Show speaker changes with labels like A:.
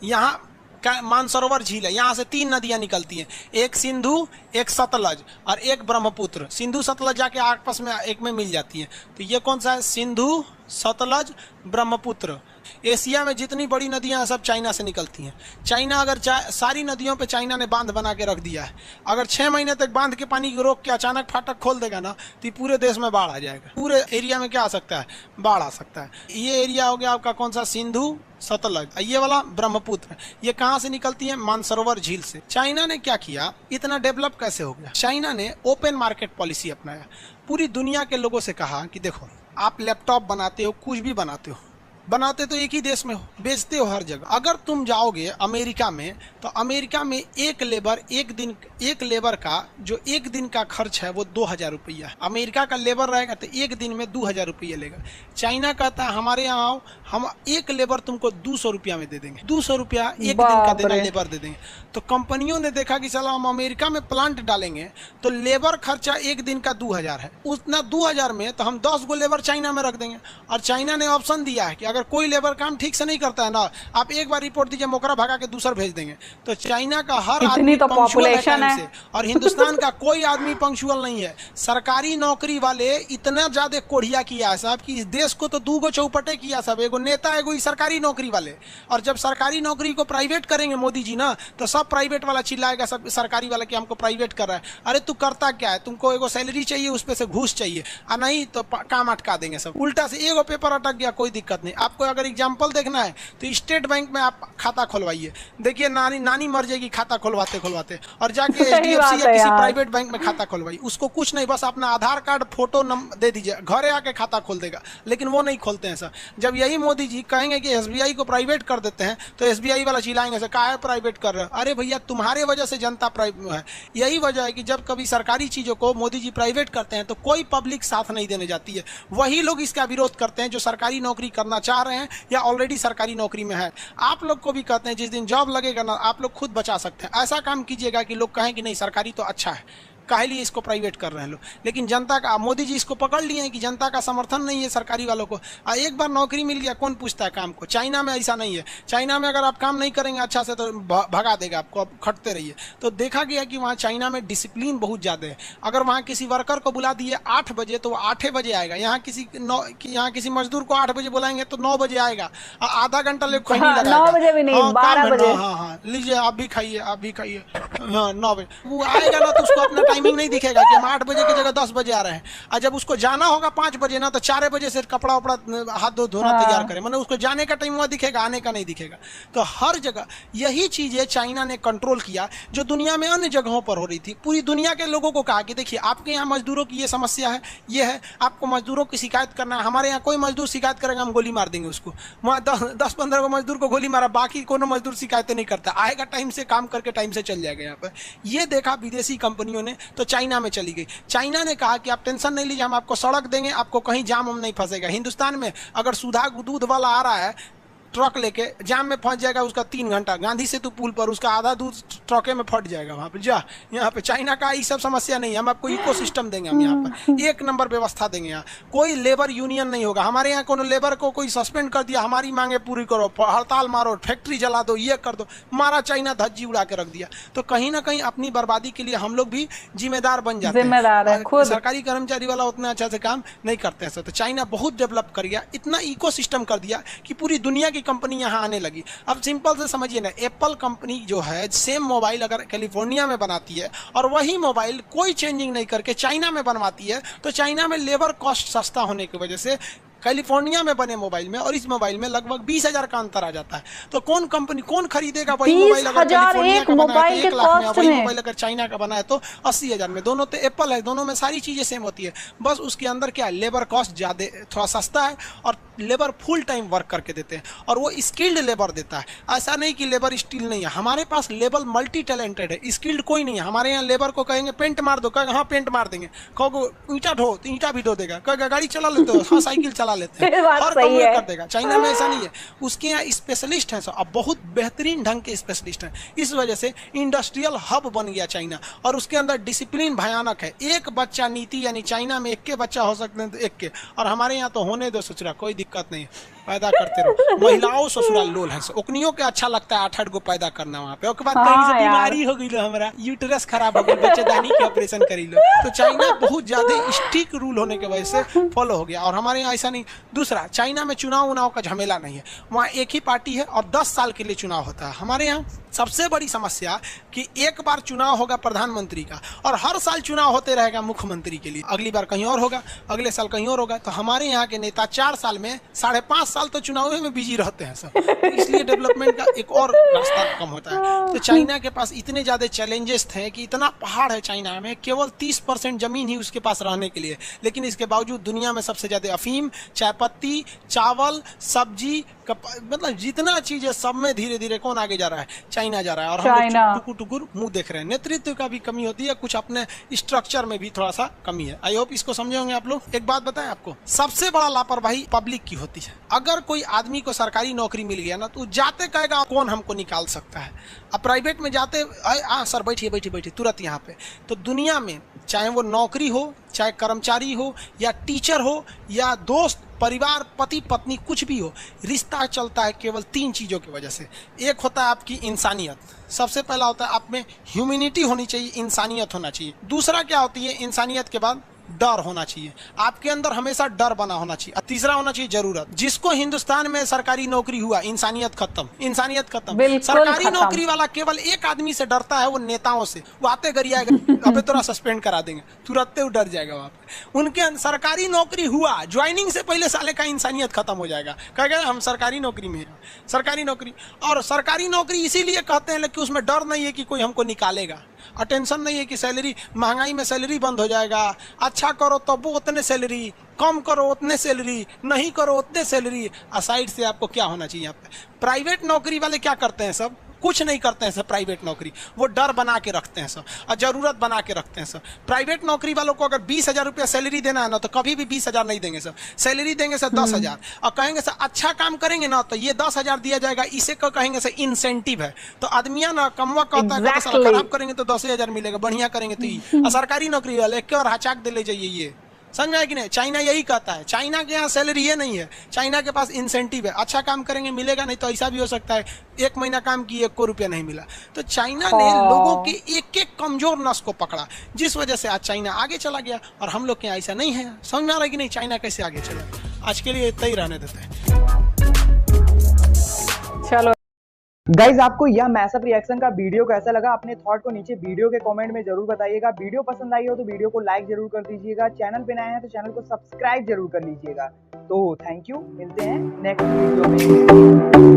A: यहाँ का मानसरोवर झील है, यहाँ से 3 नदियाँ निकलती हैं, एक सिंधु, एक सतलज और एक ब्रह्मपुत्र। सिंधु सतलज जाके आपस में एक में मिल जाती हैं। तो ये कौन सा है? सिंधु, सतलज, ब्रह्मपुत्र। एशिया में जितनी बड़ी नदियां हैं सब चाइना से निकलती हैं। चाइना अगर सारी नदियों पे चाइना ने बांध बना के रख दिया है। अगर 6 महीने तक बांध के पानी को रोक के अचानक फाटक खोल देगा ना तो पूरे देश में बाढ़ आ जाएगा। पूरे एरिया में क्या आ सकता है? बाढ़ आ सकता है। ये एरिया हो गया आपका कौन सा? सिंधु, सतलज। ये वाला ब्रह्मपुत्र। ये कहाँ से निकलती है? मानसरोवर झील से। चाइना ने क्या किया? इतना डेवलप कैसे हो गया? चाइना ने ओपन मार्केट पॉलिसी अपनाया। पूरी दुनिया के लोगों से कहा कि देखो, आप लैपटॉप बनाते हो, कुछ भी बनाते तो एक ही देश में हो, बेचते हो हर जगह। अगर तुम जाओगे अमेरिका में तो अमेरिका में एक लेबर का जो एक दिन का खर्च है वो 2000 रुपया है। अमेरिका का लेबर रहेगा तो एक दिन में 2000 रुपया लेगा। चाइना कहता है हमारे यहाँ आओ, हम एक लेबर तुमको 200 रुपया में दे देंगे। 200 रुपया एक दिन का देना लेबर दे देंगे। तो कंपनियों ने देखा कि चलो हम अमेरिका में प्लांट डालेंगे तो लेबर खर्चा एक दिन का 2000 है। उतना 2000 में तो हम 10 गो लेबर चाइना में रख देंगे। और चाइना ने ऑप्शन दिया है कि अगर कोई लेबर काम ठीक से नहीं करता है ना, आप एक बार रिपोर्ट दीजिए, मोकरा भगा के दूसरा भेज देंगे। तो चाइना का हर आदमी
B: तो पॉपुलेशन है
A: और हिंदुस्तान का कोई आदमी पंक्चुअल नहीं है। सरकारी नौकरी वाले इतना ज्यादा कोढ़िया किया है साहब कि इस देश को तो 2 गो चौपटे किया सब। एगो नेता, एगो सरकारी नौकरी वाले। और जब सरकारी नौकरी को प्राइवेट करेंगे मोदी जी ना तो सब प्राइवेट वाला चिल्लाएगा, सब सरकारी वाला कि हमको प्राइवेट कर रहा है। अरे तू करता क्या है? तुमको एगो सैलरी चाहिए, उस पे से घूस चाहिए, और नहीं तो काम अटका देंगे सब। उल्टा से एगो पेपर अटक गया कोई दिक्कत नहीं। आपको अगर एग्जाम्पल देखना है तो स्टेट बैंक में आप खाता खुलवाइए, देखिए नानी मर जाएगी खाता खुलवाते और जाके HDFC या किसी प्राइवेट बैंक में खाता खुलवाइए। उसको कुछ नहीं, बस अपना आधार कार्ड फोटो दे दीजिए, घरे आके खाता खोल देगा। लेकिन वो नहीं खोलते हैं सर। जब यही मोदी जी कहेंगे कि SBI को प्राइवेट कर देते हैं तो SBI वाला चिल्लाएंगे सर काहे प्राइवेट कर रहे हो? अरे भैया तुम्हारे वजह से जनता प्राइवेट है। यही वजह है कि जब कभी सरकारी चीजों को मोदी जी प्राइवेट करते हैं तो कोई पब्लिक साथ नहीं देने जाती है। वही लोग इसका विरोध करते हैं जो सरकारी नौकरी करना चाह रहे हैं या ऑलरेडी सरकारी नौकरी में है। आप लोग को भी कहते हैं जिस दिन जॉब लगेगा ना आप लोग खुद बचा सकते हैं। ऐसा काम कीजिएगा कि लोग कहें कि नहीं सरकारी तो अच्छा है, काहे लिए इसको प्राइवेट कर रहे हैं लोग। लेकिन जनता का, मोदी जी इसको पकड़ लिए हैं कि जनता का समर्थन नहीं है सरकारी वालों को। एक बार नौकरी मिल गया कौन पूछता है काम को? चाइना में ऐसा नहीं है। चाइना में अगर आप काम नहीं करेंगे अच्छा से तो भगा देगा आपको, आप खटते रहिए। तो देखा गया कि वहाँ चाइना में डिसिप्लिन बहुत ज़्यादा है। अगर वहाँ किसी वर्कर को बुला दिए 8 बजे तो वो 8 बजे आएगा। यहाँ किसी मजदूर को 8 बजे बुलाएंगे तो 9 बजे आएगा। आधा घंटा ले खैनी लगाएगा।
B: 9 बजे भी नहीं, 12 बजे।
A: हाँ, लीजिए आप भी खाइए, आप भी खाइए। हाँ 9 बजे वो आएगा ना तो उसको अपना टाइमिंग नहीं दिखेगा कि हम 8 बजे की जगह 10 बजे आ रहे हैं। और जब उसको जाना होगा 5 बजे ना तो 4 बजे से कपड़ा वपड़ा हाथ धोना तैयार करें, मतलब उसको जाने का टाइम वहाँ दिखेगा, आने का नहीं दिखेगा। तो हर जगह यही चीजें चाइना ने कंट्रोल किया जो दुनिया में अन्य जगहों पर हो रही थी। पूरी दुनिया के लोगों को कहा कि देखिए आपके यहाँ मजदूरों की ये समस्या है, ये है, आपको मजदूरों की शिकायत करना है। हमारे यहाँ कोई मजदूर शिकायत करेगा हम गोली मार देंगे उसको। वहाँ 10-15 को मजदूर को गोली मारा, बाकी कोनो मजदूर शिकायतें नहीं करता, आएगा टाइम से काम करके टाइम से चल जाएगा यहाँ पर। ये देखा विदेशी कंपनियों ने तो चाइना में चली गई। चाइना ने कहा कि आप टेंशन नहीं लीजिए, हम आपको सड़क देंगे, आपको कहीं जाम हम नहीं फंसेगा। हिंदुस्तान में अगर सुधा दूध वाला आ रहा है ट्रक लेके, जाम में फंस जाएगा उसका 3 घंटा। गांधी सेतु पुल पर उसका आधा दूध ट्रके में फट जाएगा वहाँ पे। यहाँ पे चाइना का ये सब समस्या नहीं है। हम आपको इकोसिस्टम देंगे, हम यहाँ पर 1 नंबर व्यवस्था देंगे। यहाँ कोई लेबर यूनियन नहीं होगा। हमारे यहाँ कोनो लेबर को कोई सस्पेंड कर दिया, हमारी मांगे पूरी करो, हड़ताल मारो, फैक्ट्री जला दो, ये कर दो, मारा चाइना धज्जी उड़ा के रख दिया। तो कहीं ना कहीं अपनी बर्बादी के लिए हम लोग भी जिम्मेदार बन जाते हैं। सरकारी कर्मचारी वाला उतना अच्छा से काम नहीं करते हैं। तो चाइना बहुत डेवलप कर गया, इतना इकोसिस्टम कर दिया कि पूरी दुनिया की कंपनी यहाँ आने लगी। अब सिंपल से समझिए ना, एप्पल कंपनी जो है सेम मोबाइल अगर कैलिफोर्निया में बनाती है और वही मोबाइल कोई चेंजिंग नहीं करके चाइना में बनवाती है तो चाइना में लेबर कॉस्ट सस्ता होने की वजह से कैलिफोर्निया में बने मोबाइल में और इस मोबाइल में लगभग 20,000 का अंतर आ जाता है। तो कौन कंपनी कौन खरीदेगा वही मोबाइल अगर कैलिफोर्निया का बना है तो 1 लाख में, वही मोबाइल अगर चाइना का बना है तो 80,000 में। दोनों तो एप्पल है, दोनों में सारी चीजें सेम होती है, बस उसके अंदर क्या है लेबर कॉस्ट ज्यादा थोड़ा सस्ता है और लेबर फुल टाइम वर्क करके देते हैं और वो स्किल्ड लेबर देता है। ऐसा नहीं कि लेबर स्किल्ड नहीं है, हमारे पास लेबर मल्टी टैलेंटेड है, स्किल्ड कोई नहीं है। हमारे यहाँ लेबर को कहेंगे पेंट मार दो, कहेंगे हाँ पेंट मार देंगे, कहोगे ईंटा ढो तो ईंटा भी ढो देगा, कहेगा गाड़ी चला लेते हो, हाँ साइकिल चला लेते हैं, हर काम कर देगा। चाइना में ऐसा नहीं है, उसके यहाँ स्पेशलिस्ट हैं सब, अब बहुत बेहतरीन ढंग के स्पेशलिस्ट हैं। इस वजह से इंडस्ट्रियल हब बन गया चाइना और उसके अंदर डिसिप्लिन भयानक है। 1 बच्चा नीति यानी चाइना में 1 के बच्चा हो सकते हैं तो 1 के, और हमारे यहाँ तो होने दो सोच रहा, कोई दिक्कत नहीं है। पैदा करते रहो। महिलाओं ससुराल लोल है, ओकनियों के अच्छा लगता है 8-8 गो पैदा करना वहाँ पे। उसके बाद
B: हाँ
A: कहीं से
B: यार।
A: बीमारी हो गई लो, हमारा यूटेरस खराब हो गई, बच्चेदानी के ऑपरेशन करी लो। तो चाइना बहुत ज्यादा स्ट्रिक्ट रूल होने की वजह से फॉलो हो गया, और हमारे यहाँ ऐसा नहीं। दूसरा, चाइना में चुनाव उनाव का झमेला नहीं है, वहाँ एक ही पार्टी है और 10 साल के लिए चुनाव होता है। हमारे यहाँ सबसे बड़ी समस्या कि एक बार चुनाव होगा प्रधानमंत्री का, और हर साल चुनाव होते रहेगा मुख्यमंत्री के लिए। अगली बार कहीं और होगा, अगले साल कहीं और होगा। तो हमारे यहाँ के नेता 4 साल में 5.5 साल तो चुनाव में बिजी रहते हैं सब, तो इसलिए डेवलपमेंट का एक और रास्ता कम होता है। तो चाइना के पास इतने ज्यादा चैलेंजेस थे कि इतना पहाड़ है चाइना में, केवल 30% जमीन ही उसके पास रहने के लिए, लेकिन इसके बावजूद दुनिया में सबसे ज्यादा अफीम, चाय पत्ती, चावल, सब्जी, मतलब जितना चीज है सब में धीरे धीरे कौन आगे जा रहा है? चाइना जा रहा है। और हम लोग टुकुर टुकुर मुंह देख रहे हैं। नेतृत्व का भी कमी होती है, कुछ अपने स्ट्रक्चर में भी थोड़ा सा कमी है। आई होप इसको समझे होंगे आप लोग। एक बात बताएं आपको, सबसे बड़ा लापरवाही पब्लिक की होती है। अगर कोई आदमी को सरकारी नौकरी मिल गया ना, तो जाते कहेगा कौन हमको निकाल सकता है। अब प्राइवेट में जाते, सर बैठिए बैठिए बैठिए तुरंत यहाँ पे। तो दुनिया में चाहे वो नौकरी हो, चाहे कर्मचारी हो, या टीचर हो, या दोस्त, परिवार, पति पत्नी, कुछ भी हो, रिश्ता चलता है केवल 3 चीजों की वजह से। एक होता है आपकी इंसानियत, सबसे पहला होता है आप में ह्यूमैनिटी होनी चाहिए, इंसानियत होना चाहिए। दूसरा क्या होती है इंसानियत के बाद? डर होना चाहिए, आपके अंदर हमेशा डर बना होना चाहिए। तीसरा होना चाहिए जरूरत। जिसको हिंदुस्तान में सरकारी नौकरी हुआ, इंसानियत खत्म, इंसानियत खत्म। सरकारी नौकरी वाला केवल एक आदमी से डरता है, वो नेताओं से। वो आते गरियाएगा, अबे तोरा सस्पेंड करा देंगे, तुरंत वो डर जाएगा वहां पे। उनके सरकारी नौकरी हुआ, ज्वाइनिंग से पहले साले का इंसानियत खत्म हो जाएगा, कहेगा हम सरकारी नौकरी में हैं, सरकारी नौकरी। और सरकारी नौकरी इसीलिए कहते हैं कि उसमें डर नहीं है कि कोई हमको निकालेगा, और टेंशन नहीं है कि सैलरी, महंगाई में सैलरी बंद हो जाएगा। अच्छा करो तो वो उतने सैलरी, कम करो उतने सैलरी, नहीं करो उतने सैलरी। साइड से आपको क्या होना चाहिए यहाँ पे? प्राइवेट नौकरी वाले क्या करते हैं? सब कुछ नहीं करते हैं सब प्राइवेट नौकरी, वो डर बना के रखते हैं सब, और जरूरत बना के रखते हैं सब। प्राइवेट नौकरी वालों को अगर 20,000 रुपया सैलरी देना है ना, तो कभी भी 20,000 नहीं देंगे सब, सैलरी देंगे सर 10,000, और कहेंगे सर अच्छा काम करेंगे ना तो ये 10,000 दिया जाएगा, इसे कहेंगे सर इंसेंटिव है। तो आदमिया ना कमवा कहता है, खराब करेंगे तो 10,000 मिलेगा, बढ़िया करेंगे तो ये। सरकारी नौकरी वाले एक और हाचाक दे ले जाइए, ये समझ आए कि नहीं? चाइना यही कहता है, चाइना के यहाँ सैलरी ये नहीं है, चाइना के पास इंसेंटिव है। अच्छा काम करेंगे मिलेगा, नहीं तो ऐसा भी हो सकता है 1 महीना काम किए 1 रुपया नहीं मिला। तो चाइना ने लोगों के एक एक कमजोर नस को पकड़ा, जिस वजह से आज चाइना आगे चला गया, और हम लोग के यहाँ ऐसा नहीं है। समझ में आ रहा है कि नहीं चाइना कैसे आगे चला? आज के लिए इतना ही रहने देते हैं।
B: चलो
C: गाइज, आपको यह मैसअप रिएक्शन का वीडियो कैसा लगा? अपने थॉट को नीचे वीडियो के कमेंट में जरूर बताइएगा। वीडियो पसंद आई हो तो वीडियो को लाइक जरूर कर दीजिएगा। चैनल पे नए हैं तो चैनल को सब्सक्राइब जरूर कर लीजिएगा। तो थैंक यू, मिलते हैं नेक्स्ट वीडियो में।